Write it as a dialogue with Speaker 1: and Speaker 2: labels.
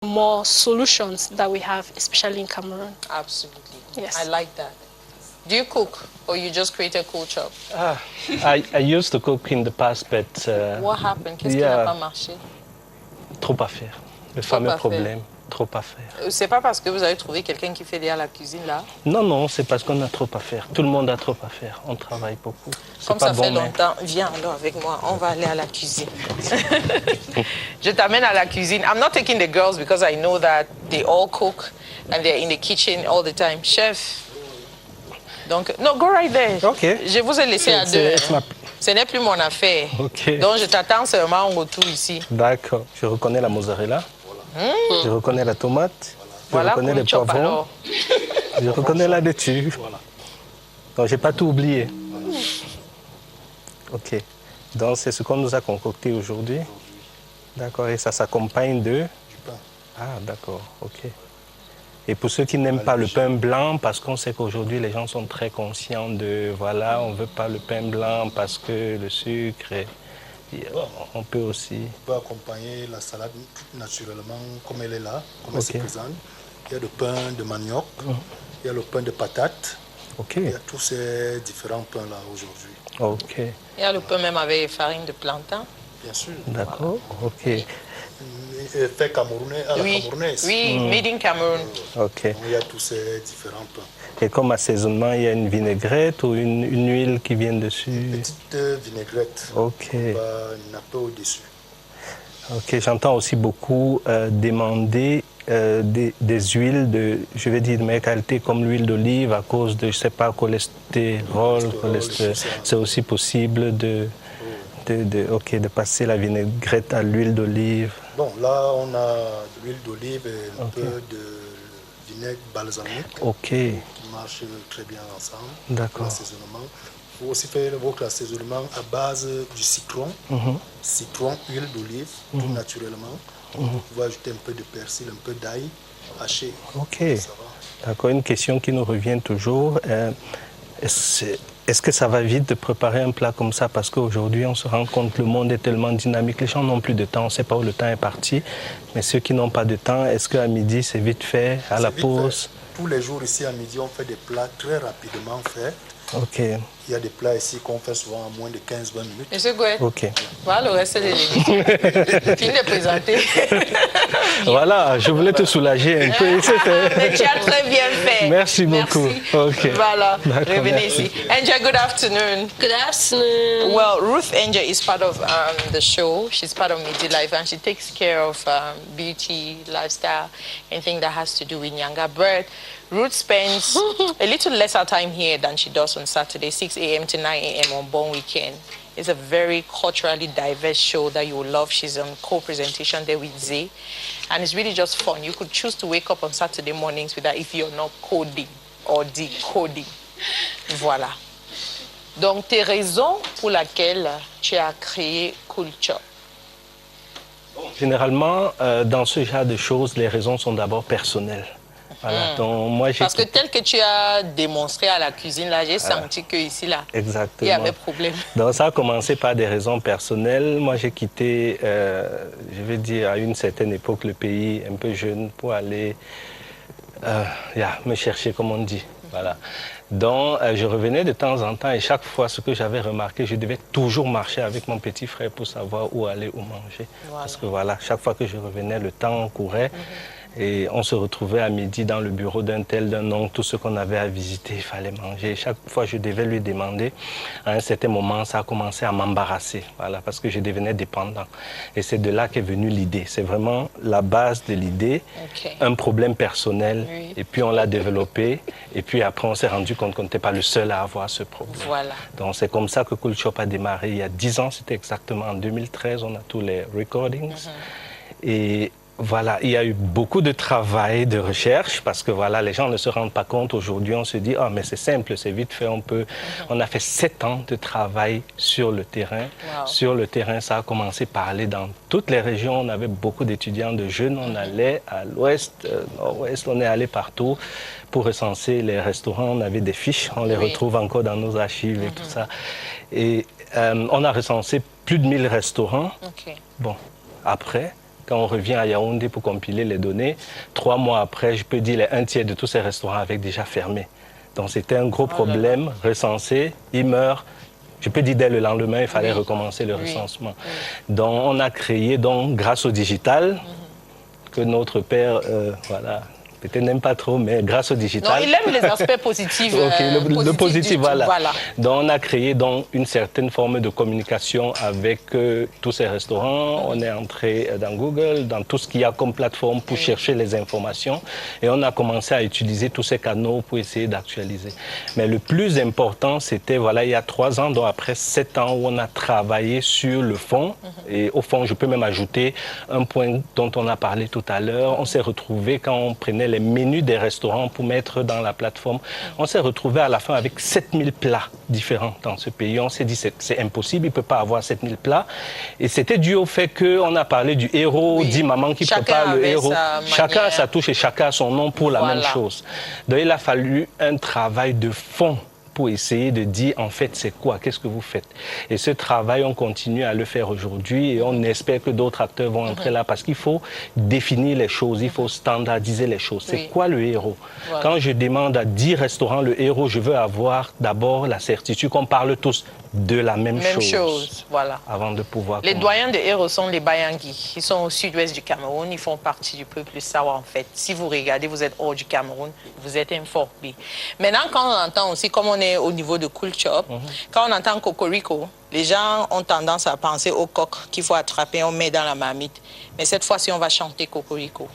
Speaker 1: more solutions that we have, especially in Cameroon.
Speaker 2: Absolutely.
Speaker 1: Yes.
Speaker 2: I like that. Do you cook or you just create a cool shop?
Speaker 3: I used to cook in the past, but
Speaker 2: What happened? Qu'est-ce qui n'a pas marché?
Speaker 3: Trop à faire. Le fameux problème, trop à faire.
Speaker 2: C'est pas parce que vous avez trouvé quelqu'un qui fait déjà la cuisine là?
Speaker 3: Non, non, c'est parce qu'on a trop à faire. Tout le monde a trop à faire. On travaille beaucoup.
Speaker 2: Comme ça fait longtemps, viens alors avec moi, on va aller à la cuisine. Je t'amène à la cuisine. I'm not taking the girls because I know that they all cook and they're in the kitchen all the time. Chef, donc, no, go right there.
Speaker 3: Okay.
Speaker 2: Je vous ai laissé à deux. Ce n'est plus mon affaire.
Speaker 3: Okay.
Speaker 2: Donc, je t'attends seulement au retour ici.
Speaker 3: D'accord. Je reconnais la mozzarella. Je reconnais la tomate. Je reconnais les poivrons. Je reconnais la laitue. Donc, je n'ai pas tout oublié. OK. Donc, c'est ce qu'on nous a concocté aujourd'hui. D'accord. Et ça s'accompagne de... Du
Speaker 4: pain.
Speaker 3: Ah, d'accord. OK. Et pour ceux qui n'aiment pas le pain blanc, parce qu'on sait qu'aujourd'hui, les gens sont très conscients de, voilà, on ne veut pas le pain blanc parce que le sucre, on peut aussi...
Speaker 4: On peut accompagner la salade naturellement comme elle est là, comme elle se présente. Il y a le pain de manioc, il y a le pain de patate. Il y a tous ces différents pains-là aujourd'hui.
Speaker 3: OK.
Speaker 2: Il y a le pain même avec farine de plantain.
Speaker 4: Bien sûr.
Speaker 3: D'accord, OK.
Speaker 4: Fait camerounais à la camerounaise.
Speaker 2: Oui, made in Cameroon.
Speaker 3: OK.
Speaker 4: Donc, il y a tous ces différents pains.
Speaker 3: Et comme assaisonnement, il y a une vinaigrette ou une huile qui vient dessus?
Speaker 4: Une petite vinaigrette.
Speaker 3: OK.
Speaker 4: Une nappe au-dessus.
Speaker 3: OK, j'entends aussi beaucoup demander des huiles de, je vais dire, de meilleure qualité, comme l'huile d'olive, à cause de, je ne sais pas, cholestérol. C'est aussi possible de passer la vinaigrette à l'huile d'olive.
Speaker 4: Bon, là, on a de l'huile d'olive et un peu de vinaigre balsamique qui marche très bien ensemble.
Speaker 3: D'accord.
Speaker 4: L'assaisonnement. Il faut aussi faire votre assaisonnement à base du citron, citron, huile d'olive, tout naturellement. Vous pouvez ajouter un peu de persil, un peu d'ail haché.
Speaker 3: OK. D'accord. Une question qui nous revient toujours. Est-ce que ça va vite de préparer un plat comme ça? Parce qu'aujourd'hui, on se rend compte que le monde est tellement dynamique. Les gens n'ont plus de temps. On ne sait pas où le temps est parti. Mais ceux qui n'ont pas de temps, est-ce qu'à midi, c'est vite fait, à la pause?
Speaker 4: Tous les jours ici, à midi, on fait des plats très rapidement faits.
Speaker 3: OK.
Speaker 4: Il y a des plats ici qu'on fait souvent en moins de 15-20 minutes.
Speaker 2: Monsieur Gouet,
Speaker 3: OK.
Speaker 2: voilà le reste de l'émission. Fini de présenter.
Speaker 3: Voilà, je voulais te soulager un peu.
Speaker 2: Mais tu as très bien fait.
Speaker 3: Merci beaucoup. Okay.
Speaker 2: Voilà, revenez ici. Angel, good afternoon.
Speaker 1: Good afternoon.
Speaker 2: Well, Ruth Angel is part of the show. She's part of Midi Life and she takes care of beauty, lifestyle, anything that has to do with younger birth. Ruth spends a little lesser time here than she does on Saturday, 6 a.m. to 9 a.m. on Born Weekend. It's a very culturally diverse show that you will love. She's on co-presentation there with Zay. And it's really just fun. You could choose to wake up on Saturday mornings with that if you're not coding or decoding. Voilà. Donc, tes raisons pour lesquelles tu as créé Cool Chop?
Speaker 3: Généralement, dans ce genre de choses, les raisons sont d'abord personnelles. Voilà, donc moi,
Speaker 2: parce que tel que tu as démontré à la cuisine, là, j'ai senti qu'ici, là, il y avait problème.
Speaker 3: Donc ça a commencé par des raisons personnelles. Moi, j'ai quitté, je vais dire, à une certaine époque, le pays un peu jeune pour aller me chercher, comme on dit. Voilà. Donc, je revenais de temps en temps et chaque fois, ce que j'avais remarqué, je devais toujours marcher avec mon petit frère pour savoir où aller, où manger. Voilà. Parce que voilà, chaque fois que je revenais, le temps courait. Et on se retrouvait à midi dans le bureau d'un tel, d'un oncle, tout ce qu'on avait à visiter, il fallait manger. Chaque fois, je devais lui demander. À un certain moment, ça a commencé à m'embarrasser, voilà, parce que je devenais dépendant. Et c'est de là qu'est venue l'idée. C'est vraiment la base de l'idée, un problème personnel, et puis on l'a développé. Et puis après, on s'est rendu compte qu'on n'était pas le seul à avoir ce problème.
Speaker 2: Voilà.
Speaker 3: Donc c'est comme ça que Cool Chop a démarré. Il y a 10 ans, c'était exactement en 2013, on a tous les recordings. Et voilà, il y a eu beaucoup de travail, de recherche, parce que voilà, les gens ne se rendent pas compte. Aujourd'hui, on se dit, ah, mais c'est simple, c'est vite fait, on peut. On a fait 7 ans de travail sur le terrain. Sur le terrain, ça a commencé par aller dans toutes les régions. On avait beaucoup d'étudiants, de jeunes. On allait à l'ouest, nord-ouest, on est allé partout pour recenser les restaurants. On avait des fiches, on les retrouve encore dans nos archives et tout ça. Et on a recensé plus de 1000 restaurants. Bon, après, Quand on revient à Yaoundé pour compiler les données, 3 mois après, je peux dire les 1/3 de tous ces restaurants avaient déjà fermé. Donc c'était un gros problème, recensé, ils meurent. Je peux dire dès le lendemain, il fallait recommencer le recensement. Donc on a créé, donc, grâce au digital, que notre père, voilà, peut-être n'aime pas trop, mais grâce au digital...
Speaker 2: Non, il aime les aspects positifs.
Speaker 3: Le positif, voilà.
Speaker 2: Voilà.
Speaker 3: Donc on a créé donc, une certaine forme de communication avec tous ces restaurants. On est entré dans Google, dans tout ce qu'il y a comme plateforme pour chercher les informations. Et on a commencé à utiliser tous ces canaux pour essayer d'actualiser. Mais le plus important, c'était, voilà, il y a 3 ans, donc après 7 ans où on a travaillé sur le fond. Et au fond, je peux même ajouter un point dont on a parlé tout à l'heure. On s'est retrouvé quand on prenait les menus des restaurants pour mettre dans la plateforme. On s'est retrouvé à la fin avec 7000 plats différents dans ce pays. On s'est dit c'est impossible, il ne peut pas avoir 7000 plats. Et c'était dû au fait qu'on a parlé du héros, dit maman qui prépare le héros. Chacun a sa touche et chacun a son nom pour la même chose. Donc il a fallu un travail de fond pour essayer de dire en fait c'est quoi, qu'est-ce que vous faites. Et ce travail, on continue à le faire aujourd'hui et on espère que d'autres acteurs vont entrer là parce qu'il faut définir les choses, il faut standardiser les choses. C'est quoi le héros? Quand je demande à 10 restaurants le héros, je veux avoir d'abord la certitude qu'on parle tous de la même chose.
Speaker 2: Voilà.
Speaker 3: Avant de pouvoir...
Speaker 2: Les doyens de héros sont les Bayangui. Ils sont au sud-ouest du Cameroun. Ils font partie du peuple Sawa, en fait. Si vous regardez, vous êtes hors du Cameroun, vous êtes informé. Maintenant, quand on entend aussi, comme on est au niveau de Cool Chop, quand on entend Cocorico, les gens ont tendance à penser au coq qu'il faut attraper, on met dans la marmite. Mais cette fois-ci, on va chanter Cocorico.